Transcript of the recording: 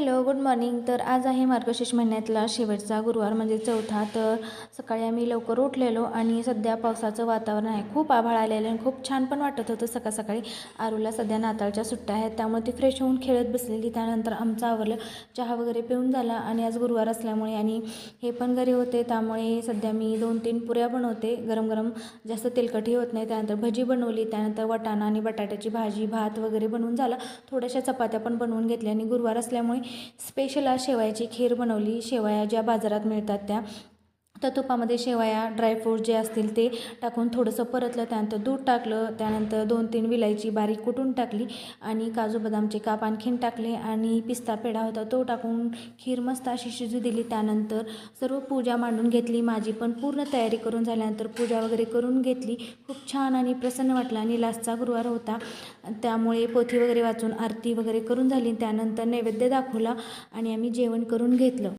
Hello, good morning. तर आज आहे मार्गशीर्ष महिन्यातला शेवटचा गुरुवार म्हणजे चौथा. तर सकाळी आम्ही लवकर उठलेलो आणि सध्या पावसाचं वातावरण आहे. खूप आभाळ आलेलं आणि खूप छान पण वाटत होतं सकाळ सकाळी. आरूला सध्या नाताळच्या सुट्ट्या आहेत त्यामुळे ती फ्रेश होऊन खेळत बसलेली. त्यानंतर आमचं आवरलं, चहा वगैरे पिऊन झाला आणि आज गुरुवार असल्यामुळे आणि हे पण घरी होते त्यामुळे सध्या मी 2-3 पुऱ्या बनवते गरम गरम, जास्त तेलकटही होत नाही. त्यानंतर भजी बनवली, त्यानंतर वाटाणा आणि बटाट्याची भाजी, भात वगैरे बनवून झाला. थोड्याशा चपात्या पण बनवून घेतल्या आणि गुरुवार असल्यामुळे स्पेशल आज शेवयाची खीर बनवली. शेवया ज्या बाजारात मिळतात त्या तुपामध्ये शेवया ड्रायफ्रूट जे असतील ते टाकून थोडंसं परतलं, त्यानंतर दूध टाकलं, त्यानंतर 2-3 विलायची बारीक कुटून टाकली आणि काजू बदामचे काप आणखीन टाकले आणि पिस्ता पेढा होता तो टाकून खीर मस्त अशी शिजू दिली. त्यानंतर सर्व पूजा मांडून घेतली. माझी पण पूर्ण तयारी करून झाल्यानंतर पूजा वगैरे करून घेतली. खूप छान आणि प्रसन्न वाटलं आणि लास्टचा गुरुवार होता त्यामुळे पोथी वगैरे वाचून आरती वगैरे करून झाली. त्यानंतर नैवेद्य दाखवला आणि आम्ही जेवण करून घेतलं.